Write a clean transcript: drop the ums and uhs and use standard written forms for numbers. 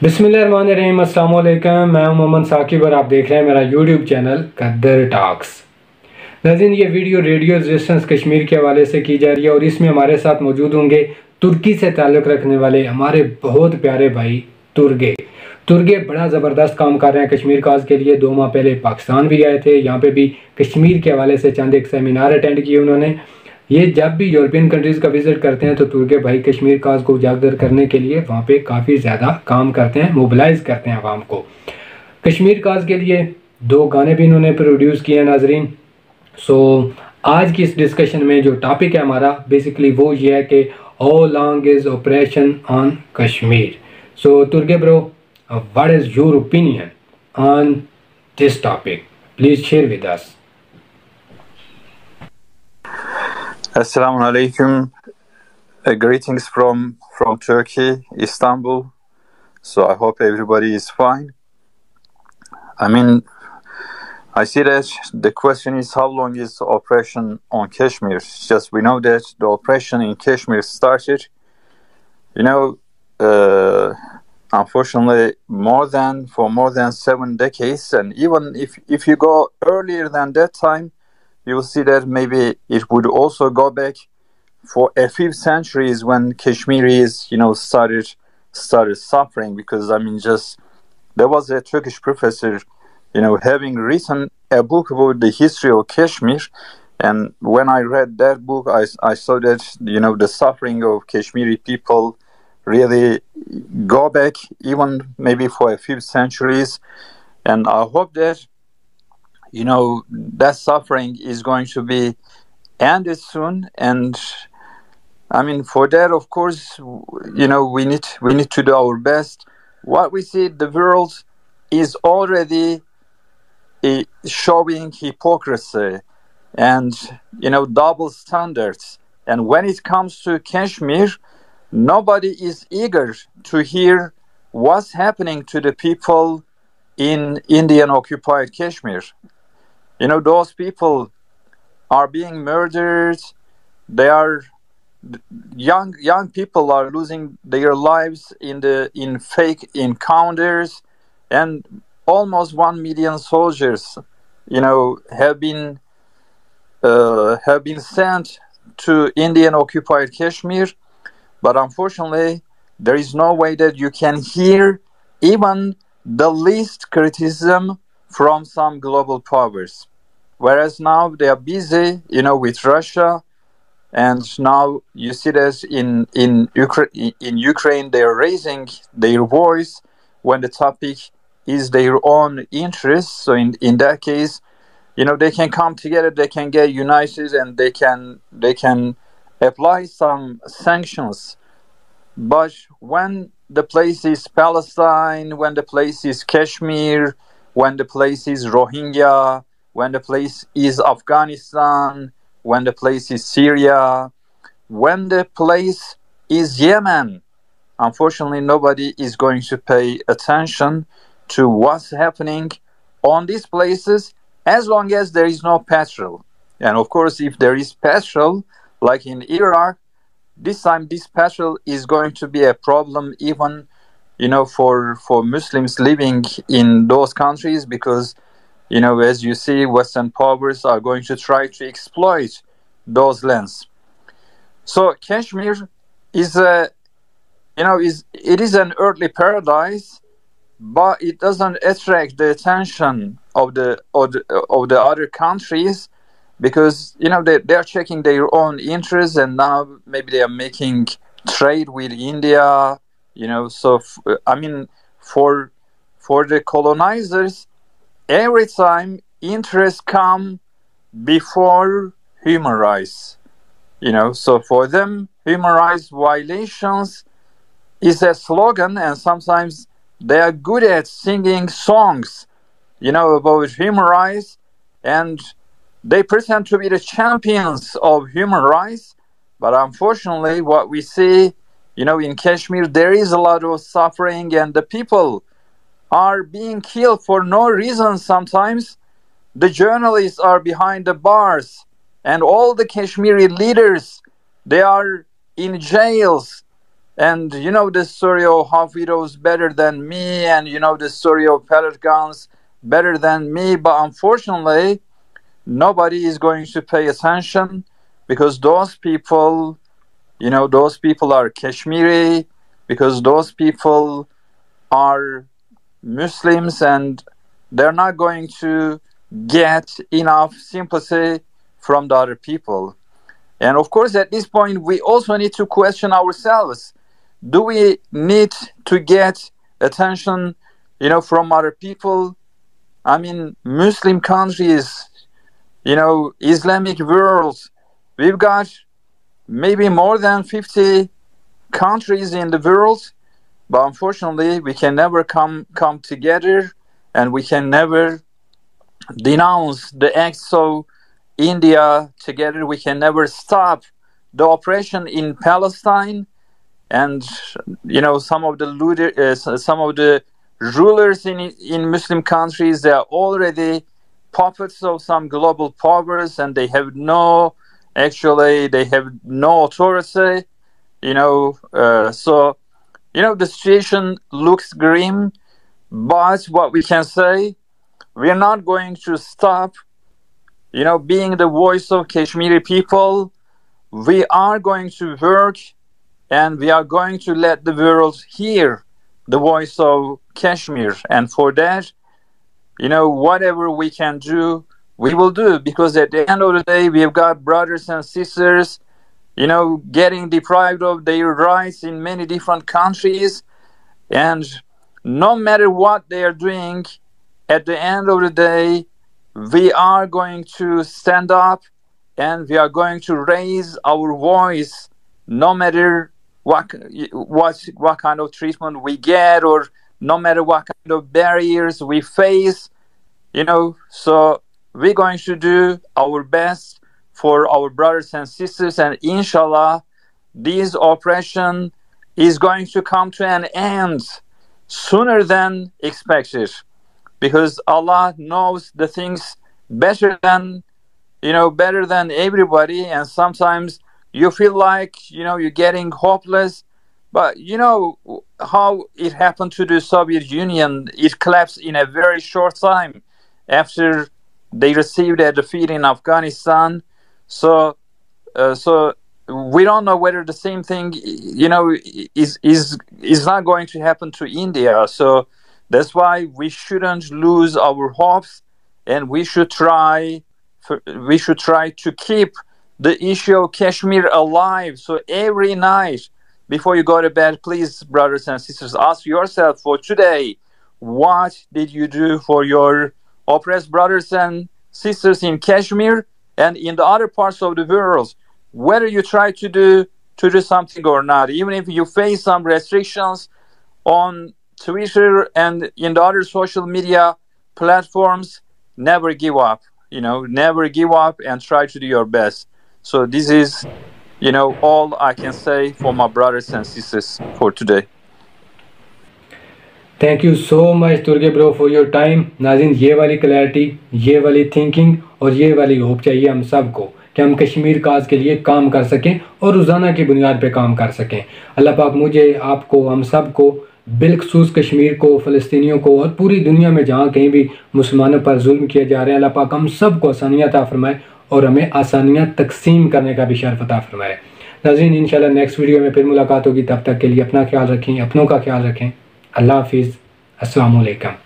बिस्मिल्लाहिर्रहमानिर्रहीम, अस्सलाम वालेकुम। मैं हूं मोहम्मद साकिब और आप देख रहे हैं मेरा यूट्यूब चैनल कद्दर टॉक्स। नाज़रीन, ये वीडियो रेडियो रेजिस्टेंस कश्मीर के हवाले से की जा रही है और इसमें हमारे साथ मौजूद होंगे तुर्की से ताल्लुक़ रखने वाले हमारे बहुत प्यारे भाई तुर्गे। तुर्गे बड़ा ज़बरदस्त काम कर रहे हैं कश्मीर काज के लिए। 2 माह पहले पाकिस्तान भी आए थे, यहाँ पे भी कश्मीर के हवाले से चंद एक सेमिनार अटेंड किए उन्होंने। ये जब भी यूरोपियन कंट्रीज़ का विज़िट करते हैं तो तुर्गे भाई कश्मीर काज को उजागर करने के लिए वहाँ पे काफ़ी ज़्यादा काम करते हैं, मोबिलाइज करते हैं आवाम को। कश्मीर काज के लिए 2 गाने भी इन्होंने प्रोड्यूस किए हैं नाजरीन। सो आज की इस डिस्कशन में जो टॉपिक है हमारा बेसिकली वो ये है कि how long is operation on Kashmir. So तुर्गे bro, what is your opinion on this topic? Please share with us. Assalamu alaikum. Greetings from Turkey, Istanbul. So I hope everybody is fine. I mean, I see that the question is how long is the operation on Kashmir? Just we know that the operation in Kashmir started, you know, unfortunately for more than 7 decades, and even if you go earlier than that time, you will see that maybe it would also go back for a few centuries when Kashmiris, started suffering. Because I mean, just there was a Turkish professor, having written a book about the history of Kashmir, and when I read that book, I saw that the suffering of Kashmiri people really go back even maybe for a few centuries, and I hope that that suffering is going to be ended soon. And I mean, for that, of course, we need to do our best. What we see, the world is already showing hypocrisy and double standards. And when it comes to Kashmir, nobody is eager to hear what's happening to the people in Indian occupied Kashmir. Those people are being murdered. They are young people are losing their lives in fake encounters, and almost 1 million soldiers, have been sent to Indian occupied Kashmir. But unfortunately, there is no way that you can hear even the least criticism from some global powers. Whereas now they are busy, with Russia, and now you see that in Ukraine they are raising their voice when the topic is their own interests. So in that case, they can come together, they can get united, and they can apply some sanctions. But when the place is Palestine, when the place is Kashmir, when the place is Rohingya, when the place is Afghanistan, when the place is Syria, when the place is Yemen, unfortunately nobody is going to pay attention to what's happening on these places as long as there is no petrol. And of course, if there is petrol, like in Iraq, this time this petrol is going to be a problem even for Muslims living in those countries, because as you see, Western powers are going to try to exploit those lands. So Kashmir is it is an earthly paradise, but it doesn't attract the attention of the other countries, because they are checking their own interests, and now maybe they are making trade with India. So I mean, for the colonizers, every time interests come before human rights. So for them, human rights violations is a slogan, and sometimes they are good at singing songs about human rights, and they pretend to be the champions of human rights. But unfortunately, what we see, in Kashmir, there is a lot of suffering, and the people are being killed for no reason sometimes. The journalists are behind the bars, and all the Kashmiri leaders, they are in jails. And you know the story of Hafiro's better than me, and you know the story of pellet guns better than me, but unfortunately, nobody is going to pay attention because those people, you know, those people are Kashmiri, because those people are Muslims, and they're not going to get enough sympathy from the other people. And of course, at this point, we also need to question ourselves. Do we need to get attention, you know, from other people? I mean, Muslim countries, you know, Islamic world, we've got maybe more than 50 countries in the world, but unfortunately, we can never come together, and we can never denounce the acts of India together. We can never stop the oppression in Palestine. And you know, some of the rulers in Muslim countries, they are already puppets of some global powers, and they have no authority. You know, so you know the situation looks grim, but what we can say, we are not going to stop, you know, being the voice of Kashmiri people. We are going to work, and we are going to let the world hear the voice of Kashmir. And for that, you know, whatever we can do, we will do, because at the end of the day, we've got brothers and sisters, you know, getting deprived of their rights in many different countries. And no matter what they are doing, at the end of the day, we are going to stand up, and we are going to raise our voice, no matter what kind of treatment we get, or no matter what kind of barriers we face, you know. So we're going to do our best for our brothers and sisters, and inshallah, this oppression is going to come to an end sooner than expected, because Allah knows the things better than, you know, better than everybody. And sometimes you feel like, you know, you're getting hopeless, but you know how it happened to the Soviet Union. It collapsed in a very short time after they received a defeat in Afghanistan. So we don't know whether the same thing, you know, is not going to happen to India. So that's why we shouldn't lose our hopes, and we should try to keep the issue of Kashmir alive. So every night before you go to bed, please, brothers and sisters, ask yourself for today, what did you do for your oppressed brothers and sisters in Kashmir and in the other parts of the world? Whether you try to do something or not, even if you face some restrictions on Twitter and in the other social media platforms, never give up. You know, never give up, and try to do your best. So this is, you know, all I can say for my brothers and sisters for today. Thank you so much तुर्गे bro for your time. नाज़रीन, ये वाली clarity, ये वाली thinking और ये वाली hope चाहिए हम सबको कि हम कश्मीर काज के लिए काम कर सकें और रोज़ाना की बुनियाद पे काम कर सकें। अल्लाह पाक मुझे, आपको, हम सबको, बिलखसूस कश्मीर को, फ़लस्तीनियों को और पूरी दुनिया में जहाँ कहीं भी मुसलमानों पर जुल्म किए जा रहे हैं, अल्लाह पाक हम सबको आसानियाँ अता फरमाए और हमें आसानियाँ तकसीम करने का भी शर्फ अता फरमाए। नाज़रीन, इंशाल्लाह नेक्स्ट वीडियो में फिर मुलाकात होगी। तब तक के लिए अपना ख्याल रखें, अपनों का ख्याल रखें। अल्लाह हाफिज़। अस्सलामु अलैकुम।